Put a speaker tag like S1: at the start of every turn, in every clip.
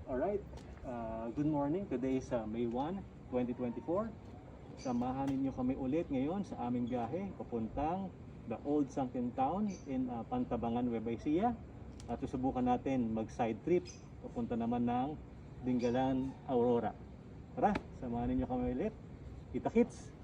S1: Alright, good morning. Today is May 1, 2024. Samahan ninyo kami ulit ngayon sa aming biyahe papuntang the Old Sunken Town in Pantabangan, Nueva Ecija. At susubukan natin mag-side trip papunta naman ng Dingalan, Aurora. Tara, samahan ninyo kami ulit. Kita-kits!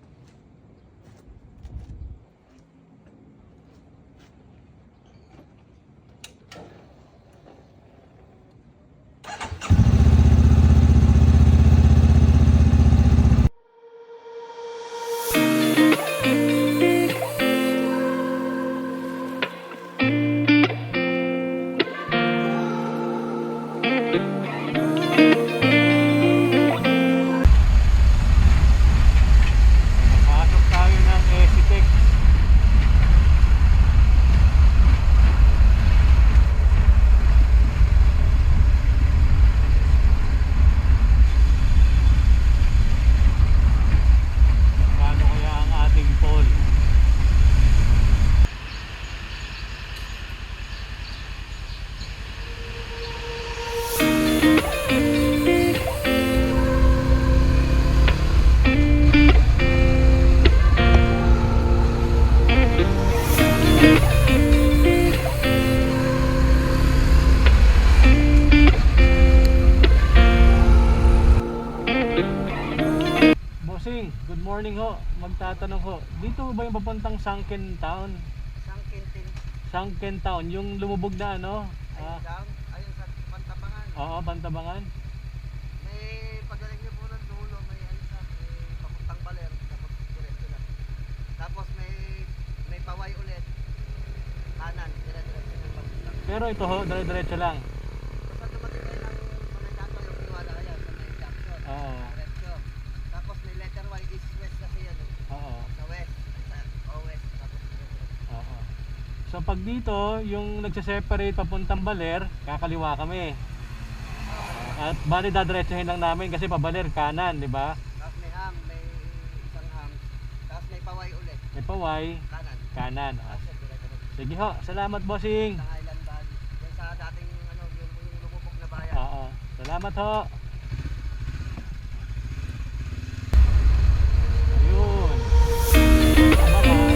S1: Good morning ho. Magtatanong ho. Dito ba yung papuntang Sunken Town? Sunken Town, yung lumubog na ano?
S2: Ayun sa Pantabangan.
S1: Oo, Pantabangan.
S2: May pagaling niyo po ng dulo, may papuntang Baler, tapos diretso lang. Tapos may paway ulit. Kanan, diretso ng papuntang.
S1: Pero ito ho, dire-diretso lang.
S2: Basta dumating kayo ng Manaycato, yung Iwala ayan, sa may junction.
S1: Oo.
S2: Diretso. Tapos may letter Y, east west kasi yan.
S1: Oo.
S2: Sa west, sa west, tapos diretso.
S1: Oo. So pag dito, yung nagse-separate papuntang Baler, kakaliwa kami. At bali dadiretsuhin lang namin kasi pabaler kanan, di ba?
S2: Tapos may isang ham. Tapos may paway ulit.
S1: May paway,
S2: Kanan.
S1: kanan.
S2: Tapos diretso.
S1: Sige ho, salamat bossing.
S2: Sa Highland Valley. Yan sa dating yung lumubog na bayan.
S1: Oo. Salamat ho. Ayun. Abangan.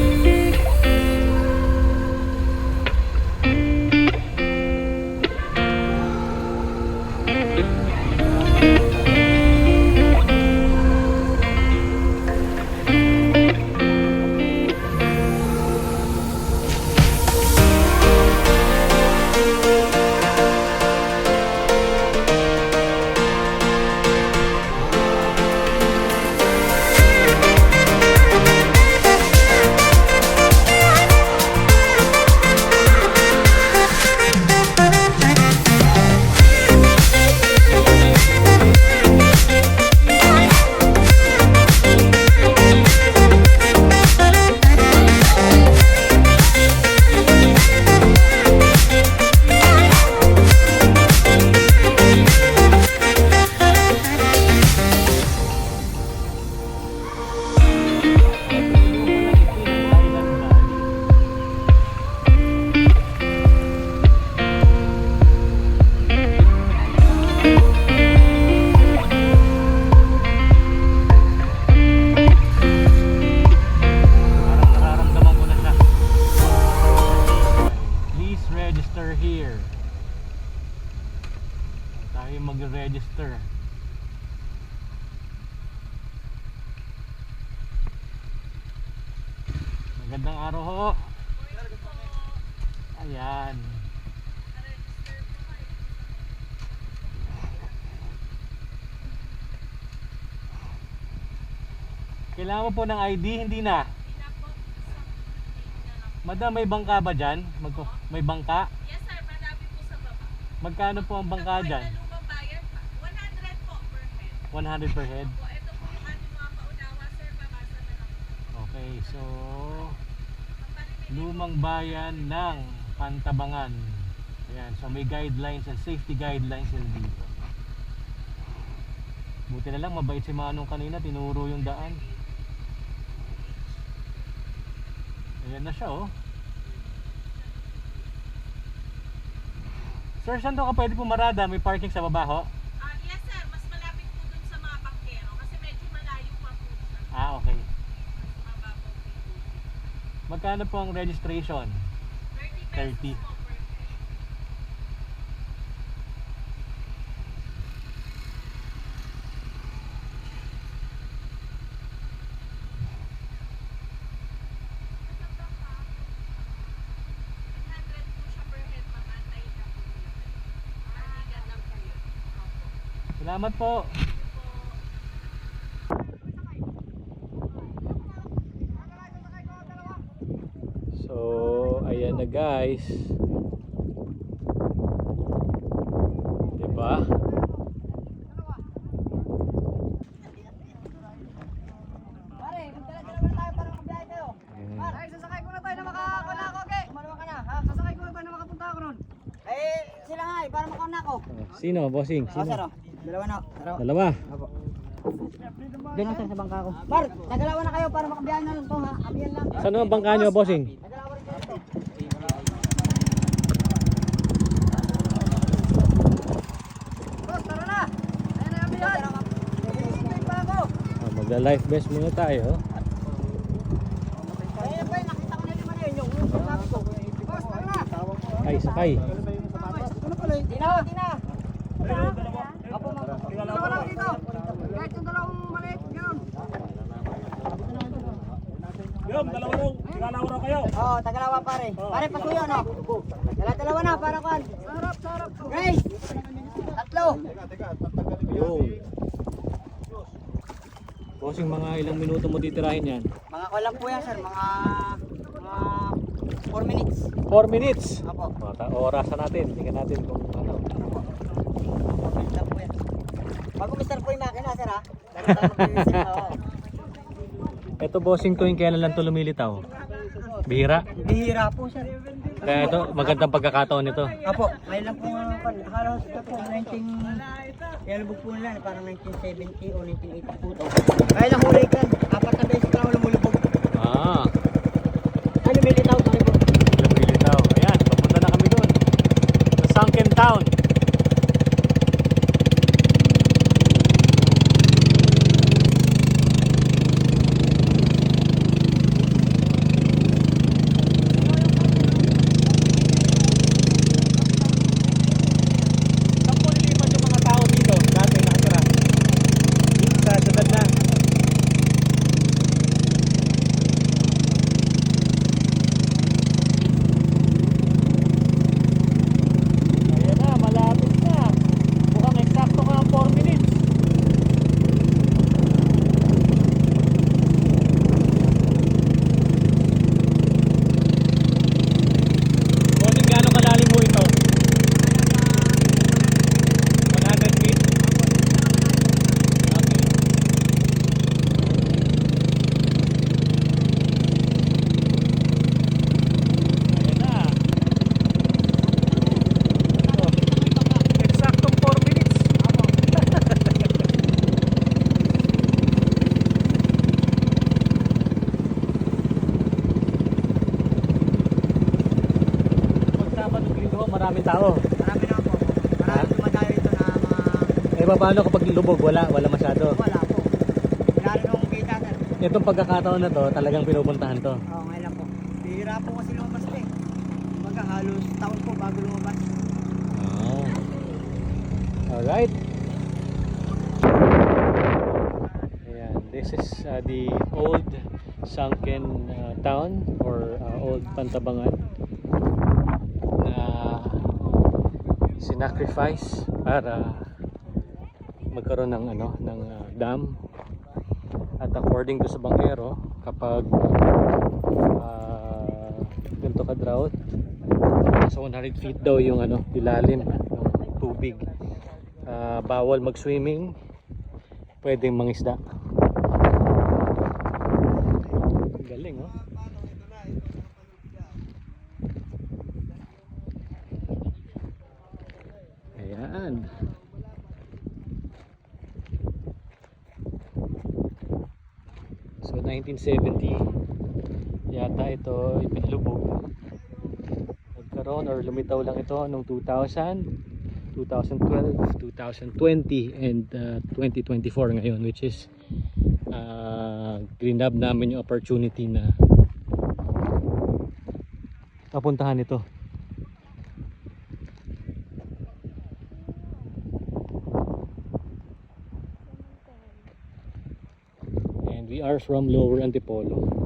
S1: Here tayo mag-register. Magandang araw ho. Ayan. Kailangan mo po ng ID, hindi na? Madam, may bangka ba dyan? May bangka?
S3: Yes sir, madami po sa baba.
S1: Magkano po ang bangka dyan?
S3: Sa lumang bayan, 100 po per head.
S1: 100 per head?
S3: Opo, ito po yung aming mga paunawa sir, babasa na lang po.
S1: Okay, so lumang bayan ng Pantabangan. Ayan, so may guidelines and safety guidelines sila dito. Buti na lang, mabait si Manong kanina, tinuro yung daan. Ayan na siya, oh. Sir, saan daw ka pwede pumarada? May parking sa baba, ho? Magkano po ang registration?
S3: 30 pesos
S1: 30.
S3: po per head.
S1: Salamat po. So, ayan na guys. Diba?
S2: Pare, magdala-dala muna tayo para makabiyahe kayo.
S1: Ayan.
S2: Pare, sasakay ko na tayo na makakuna ako, okay? Kumaluwa ka na, ha? Sasakay ko na tayo na makapunta ako ron. Eh, sila nga para makauna ako.
S1: Sino, bossing?
S2: Oh,
S1: Sino?
S2: sir, oh. Dalawa na. Tara.
S1: Dalawa.
S2: Doon lang sir sa bangka ko. Par, nagalawa na kayo para makabiyahe na lang to, ha? Abiyan lang.
S1: Saan ang bangka nyo, bossing?
S2: Nagalawa rin kayo to. Boss, tara na! Ayan na yung abiyan! Hintay pa ako!
S1: Magla-life vest muna tayo.
S2: Ayun pa, nakita ko na yung mali yung sabi ko. Boss, tara na!
S1: Ay, sakay.
S2: Ano pala yun? Di na! Apo, ma'am. Dalawa lang dito. Kahit yung dalawang maliit, gano'n.
S4: Tagalaw kayo.
S2: Oo, Tagalawa pare. Pare, pasuyo, no? Dalawa na, para kuhan. Sarap. Guys! Tatlo.
S1: Yun. Bossing, mga ilang minuto mo titirahin yan?
S2: Mga kulang po yan, sir. Mga 4 minutes.
S1: 4 minutes.
S2: Apo.
S1: Orasan natin. Tingnan natin kung ano.
S2: 4 minutes lang po yan. Bago Mr. po yung makina, sir, ha? Dapat tayo mag-reset, oo.
S1: Ito, bossing, tuwing kailan lang ito lumilitaw? Bihira.
S2: Bihira po, sir.
S1: Kaya ito, magandang pagkakataon nito.
S2: Apo, ngayon lang po halos ito po, 19... po nila, parang 1970 o 1980 po ito. Kaya lang huli ka, 4 na beses lang lumulubog.
S1: Ah,
S2: Ano, militaw kami po?
S1: lumilitaw. Ayan, papunta na kami doon. Sa Sunken Town. Saan po nilipat yung mga tao dito? Dati nakatira. Sa syudad na. Ayan na, malapit na. Mukhang eksakto nga ang 4 minutes. Bossing, gaano kalalim mo ito? 100 feet? Okay. Ayan na. Eksaktong 4 minutes. Pag Sabado, Linggo, maraming tao.
S2: Marami na po. Marami dumadayo rito na mga...
S1: Eh, paano kapag lubog? Wala masyado.
S2: Wala po. Lalo nung kita, sir.
S1: Itong pagkakataon na to, talagang pinupuntahan to.
S2: Oo, ngayon lang po. Bihira po kasi lumabas ito eh. Kumbaga halos taon po bago lumabas.
S1: Oh. Alright. Ayan, this is the old sunken town or old Pantabangan na sinacrifice para magkaroon ng dam. At according to sa bangero, kapag ganito ka drought, sa 100 feet daw yung ilalim ng tubig, bawal mag-swimming, pwedeng mangisda. Galing, oh. Ayan. So 1970 yata ito ipinalubog. Nagkaroon or lumitaw lang ito noong 2000, 2012, 2020 and 2024 ngayon, which is grinab namin yung opportunity na papuntahan ito. And we are from Lower Antipolo.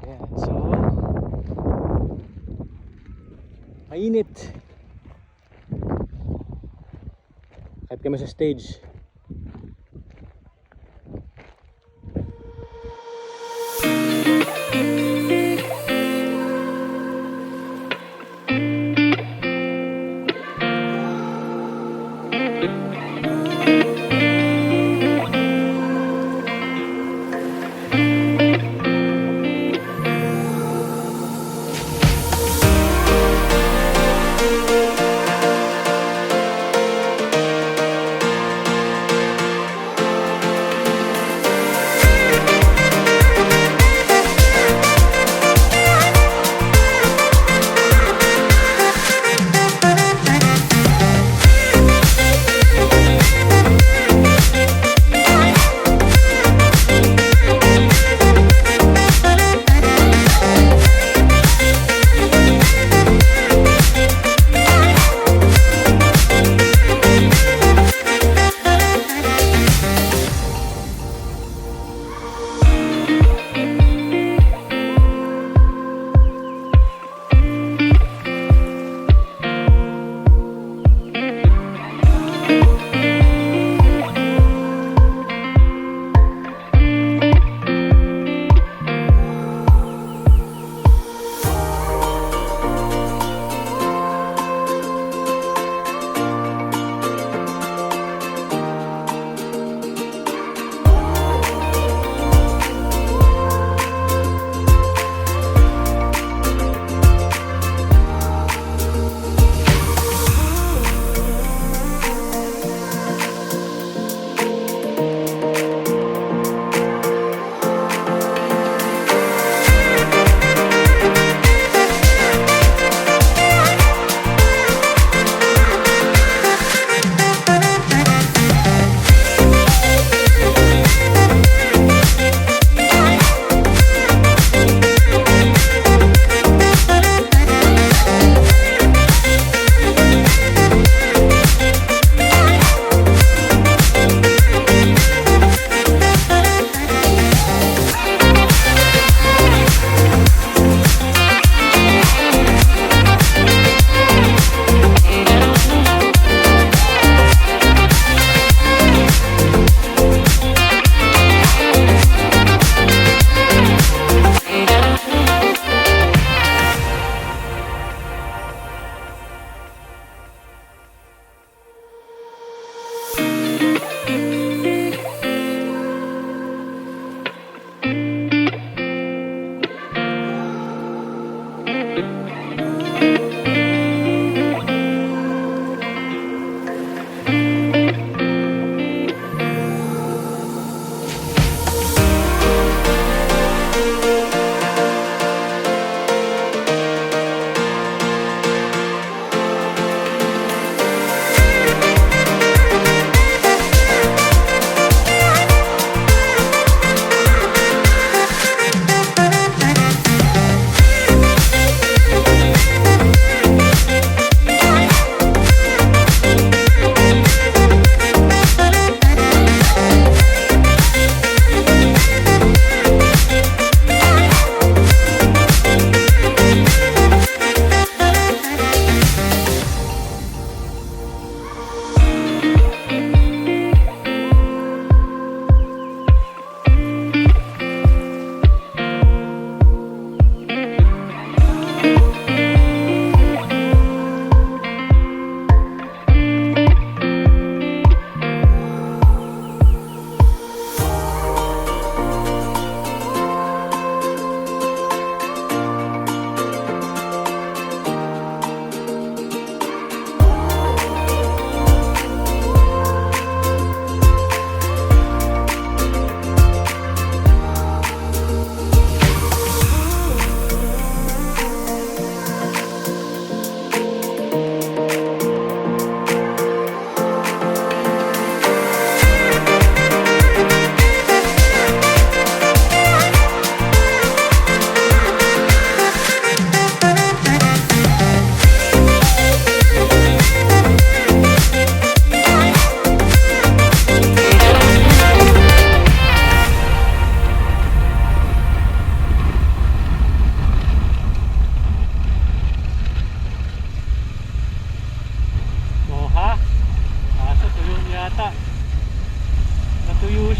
S1: Ayan, so mainit. Kahit kami sa stage.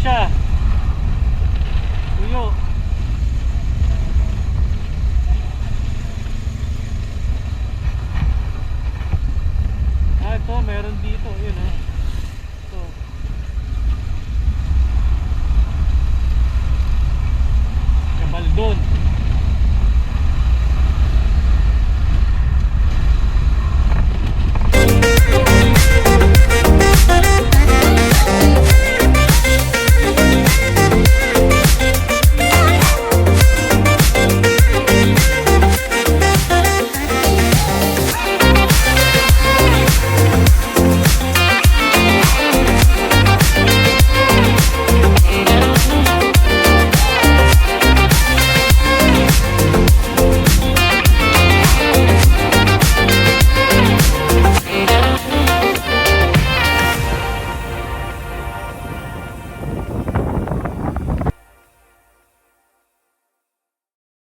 S1: siya. Tuyo. Ito, meron dito. Yun,